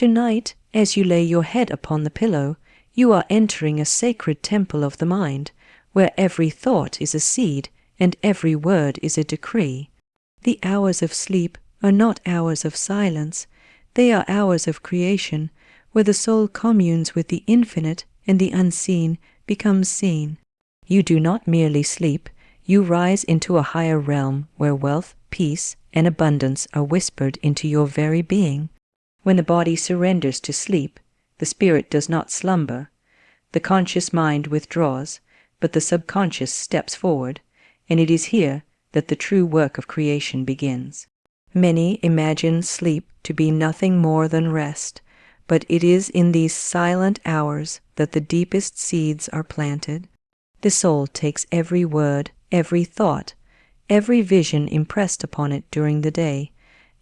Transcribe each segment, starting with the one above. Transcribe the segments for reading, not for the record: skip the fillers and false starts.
Tonight, as you lay your head upon the pillow, you are entering a sacred temple of the mind, where every thought is a seed and every word is a decree. The hours of sleep are not hours of silence, they are hours of creation, where the soul communes with the infinite and the unseen becomes seen. You do not merely sleep, you rise into a higher realm where wealth, peace, and abundance are whispered into your very being. When the body surrenders to sleep, the spirit does not slumber. The conscious mind withdraws, but the subconscious steps forward, and it is here that the true work of creation begins. Many imagine sleep to be nothing more than rest, but it is in these silent hours that the deepest seeds are planted. The soul takes every word, every thought, every vision impressed upon it during the day,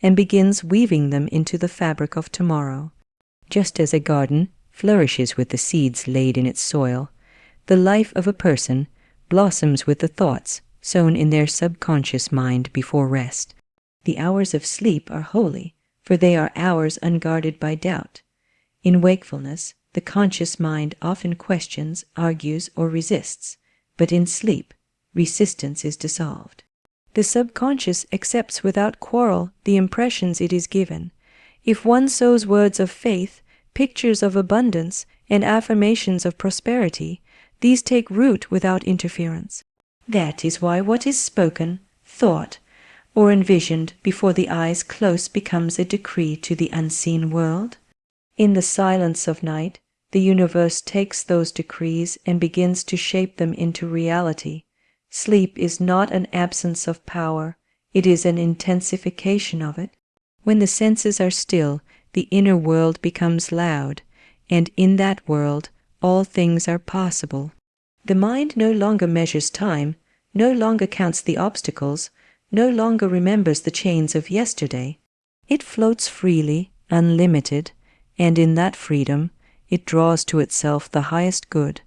and begins weaving them into the fabric of tomorrow. Just as a garden flourishes with the seeds laid in its soil, the life of a person blossoms with the thoughts sown in their subconscious mind before rest. The hours of sleep are holy, for they are hours unguarded by doubt. In wakefulness, the conscious mind often questions, argues, or resists, but in sleep, resistance is dissolved. The subconscious accepts without quarrel the impressions it is given. If one sows words of faith, pictures of abundance, and affirmations of prosperity, these take root without interference. That is why what is spoken, thought, or envisioned before the eyes close becomes a decree to the unseen world. In the silence of night, the universe takes those decrees and begins to shape them into reality. Sleep is not an absence of power, it is an intensification of it. When the senses are still, the inner world becomes loud, and in that world all things are possible. The mind no longer measures time, no longer counts the obstacles, no longer remembers the chains of yesterday. It floats freely, unlimited, and in that freedom it draws to itself the highest good.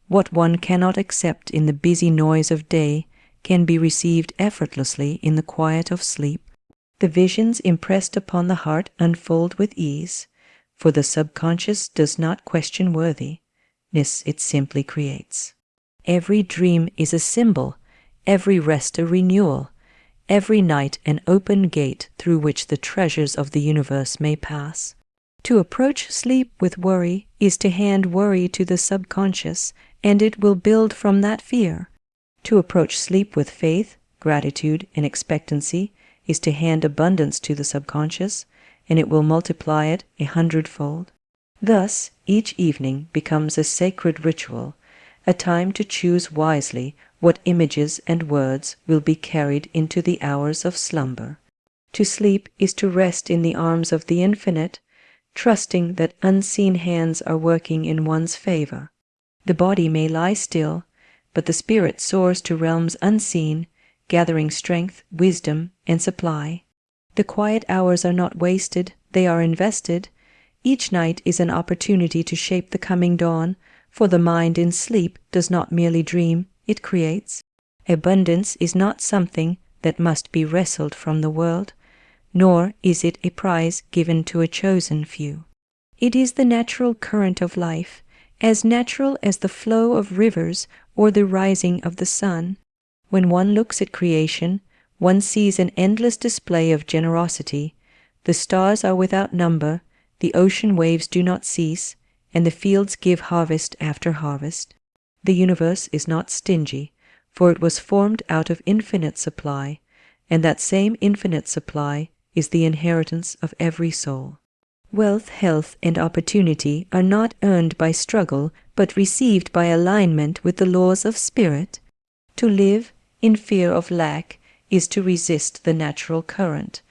What one cannot accept in the busy noise of day can be received effortlessly in the quiet of sleep. The visions impressed upon the heart unfold with ease, for the subconscious does not question worthiness, it simply creates. Every dream is a symbol, every rest a renewal, every night an open gate through which the treasures of the universe may pass. To approach sleep with worry is to hand worry to the subconscious, and it will build from that fear. To approach sleep with faith, gratitude, and expectancy is to hand abundance to the subconscious, and it will multiply it 100-fold. Thus, each evening becomes a sacred ritual, a time to choose wisely what images and words will be carried into the hours of slumber. To sleep is to rest in the arms of the infinite, trusting that unseen hands are working in one's favor. The body may lie still, but the spirit soars to realms unseen, gathering strength, wisdom, and supply. The quiet hours are not wasted, they are invested. Each night is an opportunity to shape the coming dawn, for the mind in sleep does not merely dream, it creates. Abundance is not something that must be wrestled from the world, nor is it a prize given to a chosen few. It is the natural current of life, as natural as the flow of rivers or the rising of the sun. When one looks at creation, one sees an endless display of generosity. The stars are without number, the ocean waves do not cease, and the fields give harvest after harvest. The universe is not stingy, for it was formed out of infinite supply, and that same infinite supply is the inheritance of every soul. Wealth, health, and opportunity are not earned by struggle, but received by alignment with the laws of spirit. To live in fear of lack is to resist the natural current,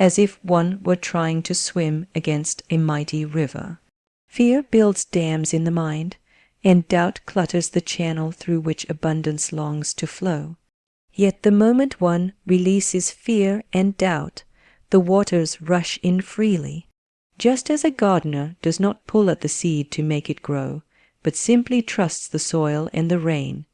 as if one were trying to swim against a mighty river. Fear builds dams in the mind, and doubt clutters the channel through which abundance longs to flow. Yet the moment one releases fear and doubt, the waters rush in freely. Just as a gardener does not pull at the seed to make it grow, but simply trusts the soil and the rain,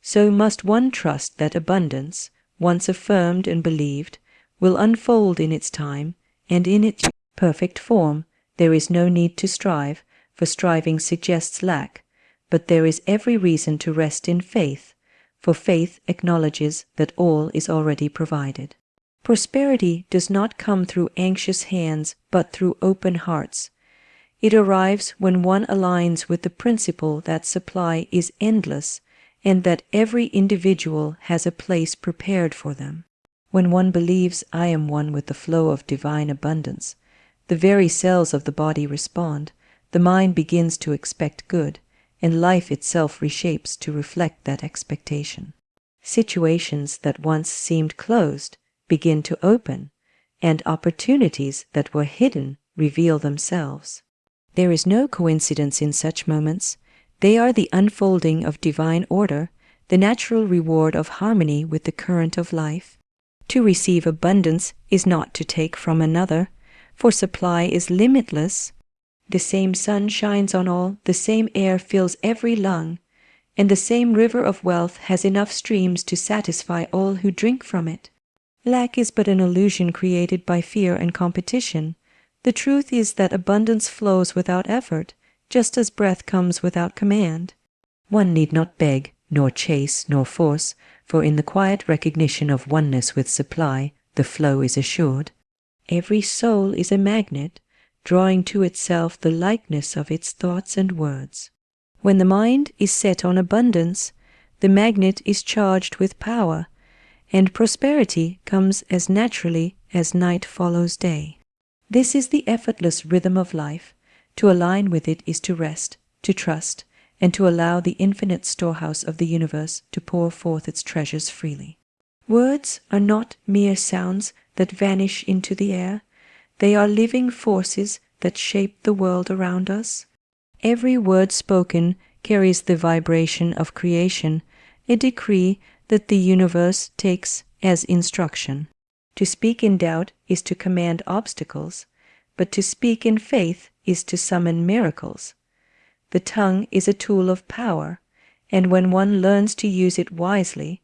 so must one trust that abundance, once affirmed and believed, will unfold in its time and in its perfect form There is no need to strive, for striving suggests lack, but there is every reason to rest in faith, for faith acknowledges that all is already provided. Prosperity does not come through anxious hands, but through open hearts. It arrives when one aligns with the principle that supply is endless and that every individual has a place prepared for them. When one believes I am one with the flow of divine abundance, the very cells of the body respond, the mind begins to expect good, and life itself reshapes to reflect that expectation. Situations that once seemed closed begin to open, and opportunities that were hidden reveal themselves. There is no coincidence in such moments. They are the unfolding of divine order, the natural reward of harmony with the current of life. To receive abundance is not to take from another, for supply is limitless. The same sun shines on all, the same air fills every lung, and the same river of wealth has enough streams to satisfy all who drink from it. Lack is but an illusion created by fear and competition. The truth is that abundance flows without effort, just as breath comes without command. One need not beg, nor chase, nor force, for in the quiet recognition of oneness with supply, the flow is assured. Every soul is a magnet, drawing to itself the likeness of its thoughts and words. When the mind is set on abundance, the magnet is charged with power, and prosperity comes as naturally as night follows day. This is the effortless rhythm of life. To align with it is to rest, to trust, and to allow the infinite storehouse of the universe to pour forth its treasures freely. Words are not mere sounds that vanish into the air. They are living forces that shape the world around us. Every word spoken carries the vibration of creation, a decree that the universe takes as instruction. To speak in doubt is to command obstacles, but to speak in faith is to summon miracles. The tongue is a tool of power, and when one learns to use it wisely,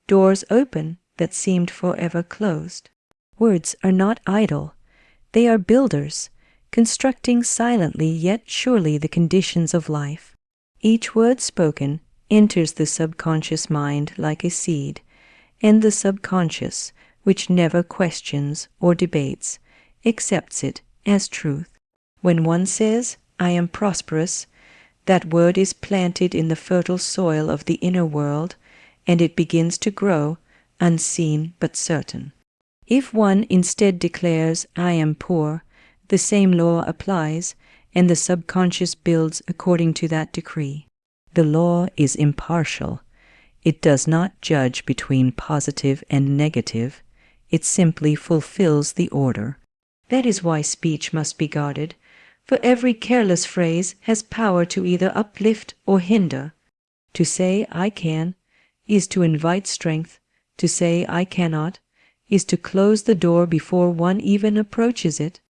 doors open that seemed forever closed. Words are not idle. They are builders, constructing silently yet surely the conditions of life. Each word spoken enters the subconscious mind like a seed, and the subconscious, which never questions or debates, accepts it as truth. When one says, I am prosperous, that word is planted in the fertile soil of the inner world, and it begins to grow, unseen but certain. If one instead declares, I am poor, the same law applies, and the subconscious builds according to that decree. The law is impartial. It does not judge between positive and negative. It simply fulfills the order. That is why speech must be guarded, for every careless phrase has power to either uplift or hinder. To say, I can, is to invite strength. To say, I cannot, is to close the door before one even approaches it.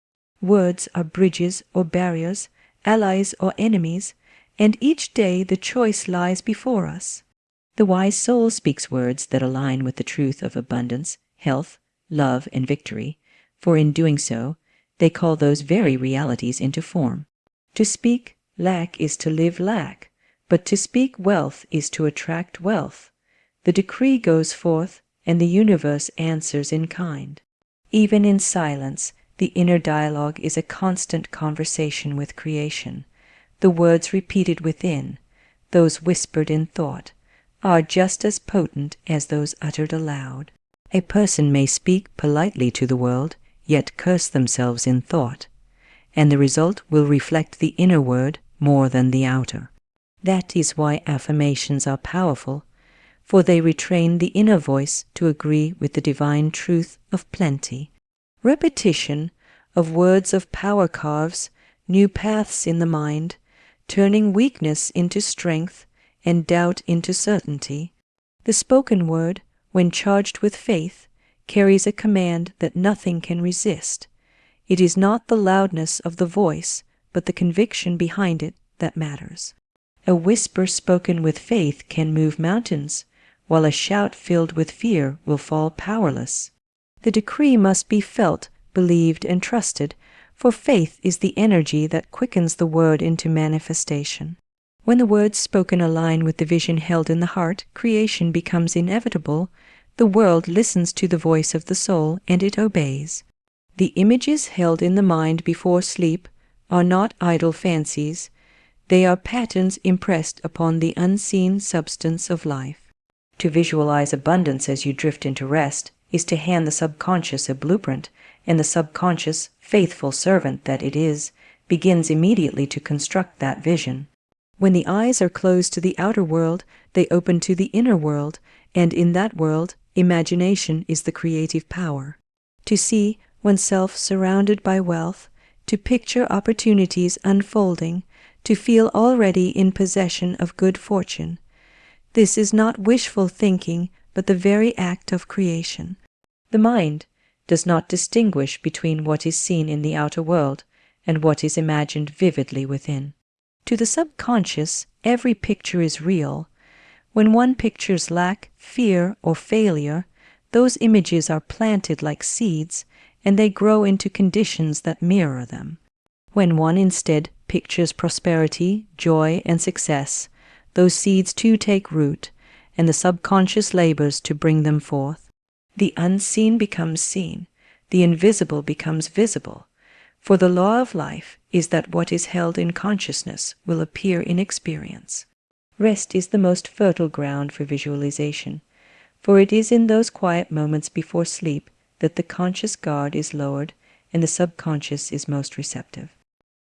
Words are bridges or barriers, allies or enemies, and each day the choice lies before us. The wise soul speaks words that align with the truth of abundance, health, love, and victory, for in doing so, they call those very realities into form. To speak lack is to live lack, but to speak wealth is to attract wealth. The decree goes forth, and the universe answers in kind. Even in silence, the inner dialogue is a constant conversation with creation. The words repeated within, those whispered in thought, are just as potent as those uttered aloud. A person may speak politely to the world, yet curse themselves in thought, and the result will reflect the inner word more than the outer. That is why affirmations are powerful, for they retrain the inner voice to agree with the divine truth of plenty. Repetition of words of power carves new paths in the mind, turning weakness into strength and doubt into certainty. The spoken word, when charged with faith, carries a command that nothing can resist. It is not the loudness of the voice, but the conviction behind it that matters. A whisper spoken with faith can move mountains, while a shout filled with fear will fall powerless. The decree must be felt, believed, and trusted, For faith is the energy that quickens the word into manifestation. When the words spoken align with the vision held in the heart, creation becomes inevitable. The world listens to the voice of the soul, and it obeys. The images held in the mind before sleep are not idle fancies. They are patterns impressed upon the unseen substance of life. To visualize abundance as you drift into rest is to hand the subconscious a blueprint, and the subconscious, faithful servant that it is, begins immediately to construct that vision. When the eyes are closed to the outer world, they open to the inner world, and in that world, imagination is the creative power. To see oneself surrounded by wealth, to picture opportunities unfolding, to feel already in possession of good fortune. This is not wishful thinking, but the very act of creation. The mind does not distinguish between what is seen in the outer world and what is imagined vividly within. To the subconscious, every picture is real. When one pictures lack, fear, or failure, those images are planted like seeds, and they grow into conditions that mirror them. When one instead pictures prosperity, joy, and success, those seeds too take root, and the subconscious labors to bring them forth. The unseen becomes seen, the invisible becomes visible, for the law of life is that what is held in consciousness will appear in experience. Rest is the most fertile ground for visualization, for it is in those quiet moments before sleep that the conscious guard is lowered and the subconscious is most receptive.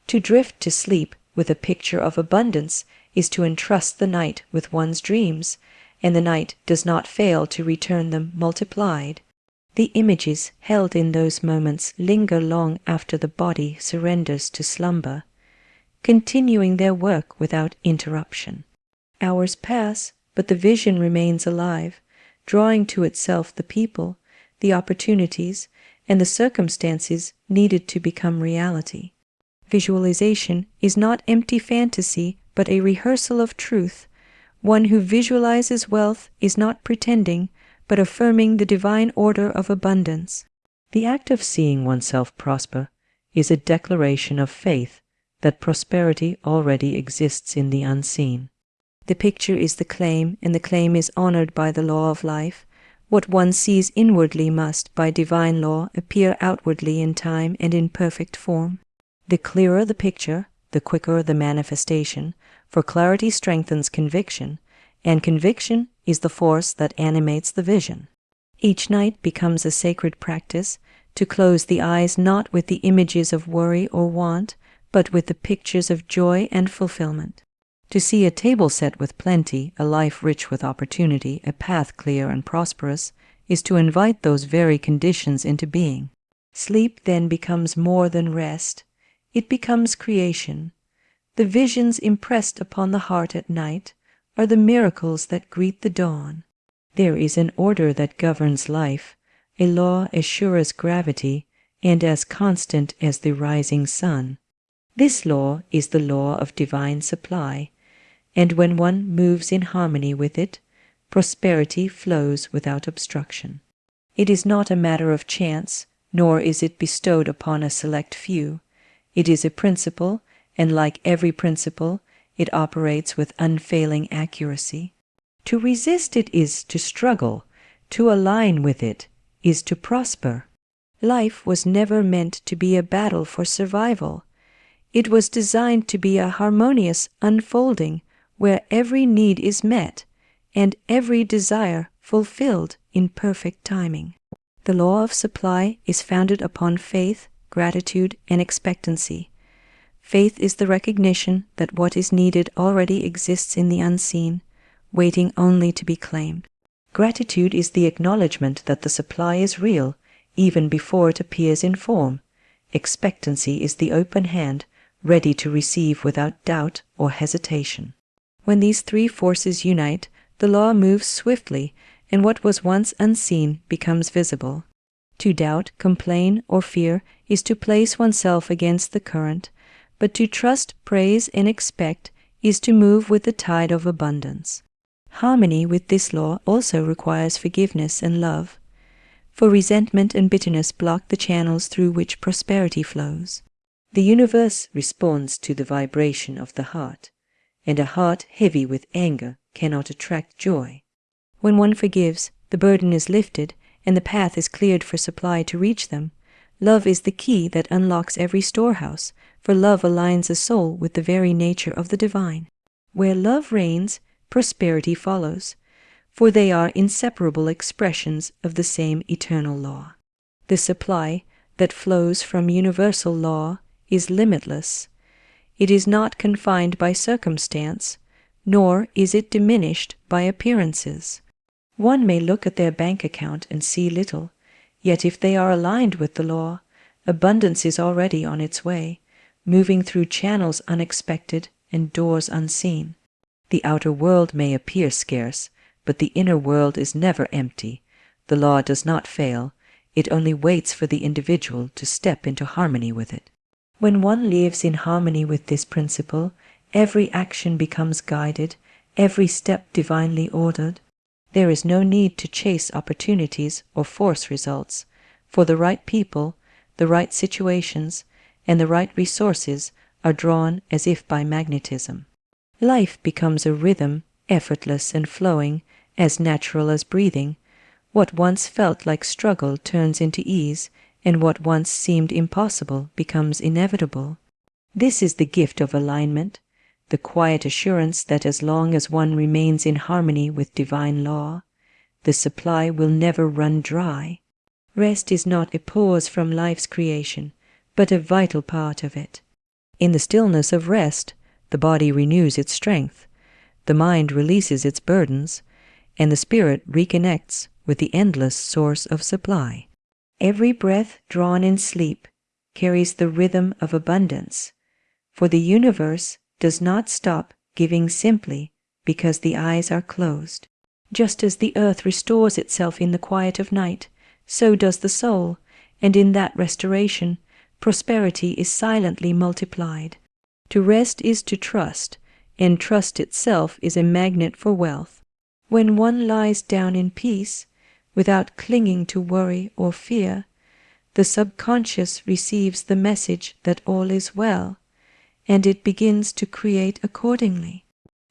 To drift to sleep with a picture of abundance is to entrust the night with one's dreams, and the night does not fail to return them multiplied. The images held in those moments linger long after the body surrenders to slumber, continuing their work without interruption. Hours pass, but the vision remains alive, drawing to itself the people, the opportunities, and the circumstances needed to become reality. Visualization is not empty fantasy, but a rehearsal of truth. One who visualizes wealth is not pretending, but affirming the divine order of abundance. The act of seeing oneself prosper is a declaration of faith that prosperity already exists in the unseen. The picture is the claim, and the claim is honored by the law of life. What one sees inwardly must, by divine law, appear outwardly in time and in perfect form. The clearer the picture, the quicker the manifestation, for clarity strengthens conviction, and conviction is the force that animates the vision. Each night becomes a sacred practice, to close the eyes not with the images of worry or want, but with the pictures of joy and fulfillment. To see a table set with plenty, a life rich with opportunity, a path clear and prosperous, is to invite those very conditions into being. Sleep then becomes more than rest. It becomes creation. The visions impressed upon the heart at night are the miracles that greet the dawn. There is an order that governs life, a law as sure as gravity and as constant as the rising sun. This law is the law of divine supply, and when one moves in harmony with it, prosperity flows without obstruction. It is not a matter of chance, nor is it bestowed upon a select few. It is a principle, and like every principle, it operates with unfailing accuracy. To resist it is to struggle. To align with it is to prosper. Life was never meant to be a battle for survival. It was designed to be a harmonious unfolding where every need is met and every desire fulfilled in perfect timing. The law of supply is founded upon faith, gratitude, and expectancy. Faith is the recognition that what is needed already exists in the unseen, waiting only to be claimed. Gratitude is the acknowledgement that the supply is real, even before it appears in form. Expectancy is the open hand, ready to receive without doubt or hesitation. When these three forces unite, the law moves swiftly, and what was once unseen becomes visible. To doubt, complain, or fear is to place oneself against the current, but to trust, praise, and expect is to move with the tide of abundance. Harmony with this law also requires forgiveness and love, for resentment and bitterness block the channels through which prosperity flows. The universe responds to the vibration of the heart, and a heart heavy with anger cannot attract joy. When one forgives, the burden is lifted, and the path is cleared for supply to reach them. Love is the key that unlocks every storehouse, for love aligns a soul with the very nature of the divine. Where love reigns, prosperity follows, for they are inseparable expressions of the same eternal law. The supply that flows from universal law is limitless. It is not confined by circumstance, nor is it diminished by appearances. One may look at their bank account and see little, yet if they are aligned with the law, abundance is already on its way, moving through channels unexpected and doors unseen. The outer world may appear scarce, but the inner world is never empty. The law does not fail, it only waits for the individual to step into harmony with it. When one lives in harmony with this principle, every action becomes guided, every step divinely ordered. There is no need to chase opportunities or force results, for the right people, the right situations, and the right resources are drawn as if by magnetism. Life becomes a rhythm, effortless and flowing, as natural as breathing. What once felt like struggle turns into ease, and what once seemed impossible becomes inevitable. This is the gift of alignment, the quiet assurance that as long as one remains in harmony with divine law, the supply will never run dry. Rest is not a pause from life's creation, but a vital part of it. In the stillness of rest, the body renews its strength, the mind releases its burdens, and the spirit reconnects with the endless source of supply. Every breath drawn in sleep carries the rhythm of abundance, for the universe does not stop giving simply because the eyes are closed. Just as the earth restores itself in the quiet of night, so does the soul, and in that restoration, prosperity is silently multiplied. To rest is to trust, and trust itself is a magnet for wealth. When one lies down in peace, without clinging to worry or fear, the subconscious receives the message that all is well, and it begins to create accordingly.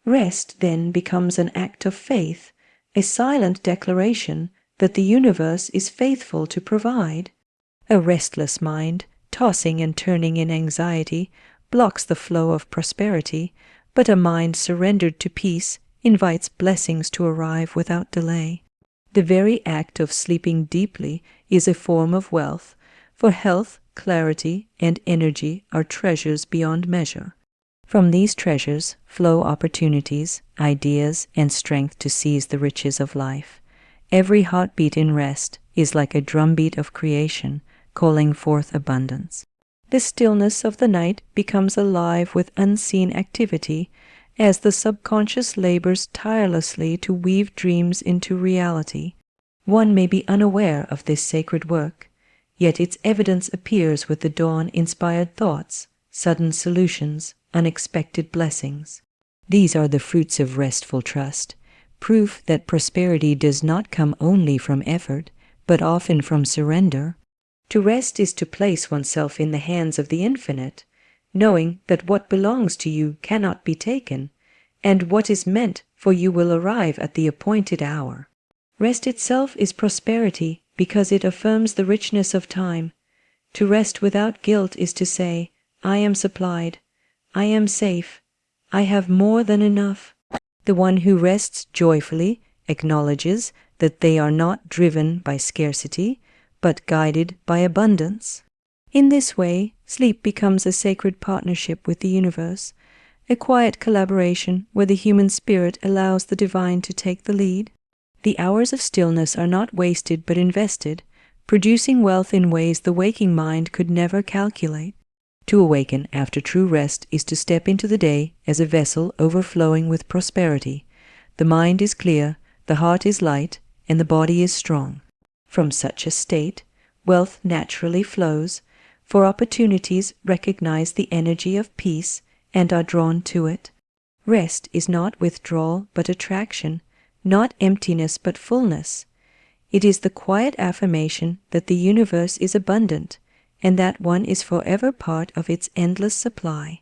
Rest then becomes an act of faith, a silent declaration that the universe is faithful to provide. A restless mind, tossing and turning in anxiety, blocks the flow of prosperity, but a mind surrendered to peace invites blessings to arrive without delay. The very act of sleeping deeply is a form of wealth, for health, clarity, and energy are treasures beyond measure. From these treasures flow opportunities, ideas, and strength to seize the riches of life. Every heartbeat in rest is like a drumbeat of creation, calling forth abundance. The stillness of the night becomes alive with unseen activity as the subconscious labors tirelessly to weave dreams into reality. One may be unaware of this sacred work, yet its evidence appears with the dawn-inspired thoughts, sudden solutions, unexpected blessings. These are the fruits of restful trust, proof that prosperity does not come only from effort, but often from surrender. To rest is to place oneself in the hands of the infinite, knowing that what belongs to you cannot be taken, and what is meant for you will arrive at the appointed hour. Rest itself is prosperity because it affirms the richness of time. To rest without guilt is to say, I am supplied, I am safe, I have more than enough. The one who rests joyfully acknowledges that they are not driven by scarcity, but guided by abundance. In this way, sleep becomes a sacred partnership with the universe, a quiet collaboration where the human spirit allows the divine to take the lead. The hours of stillness are not wasted but invested, producing wealth in ways the waking mind could never calculate. To awaken after true rest is to step into the day as a vessel overflowing with prosperity. The mind is clear, the heart is light, and the body is strong. From such a state, wealth naturally flows, for opportunities recognize the energy of peace and are drawn to it. Rest is not withdrawal but attraction, not emptiness but fullness. It is the quiet affirmation that the universe is abundant, and that one is forever part of its endless supply.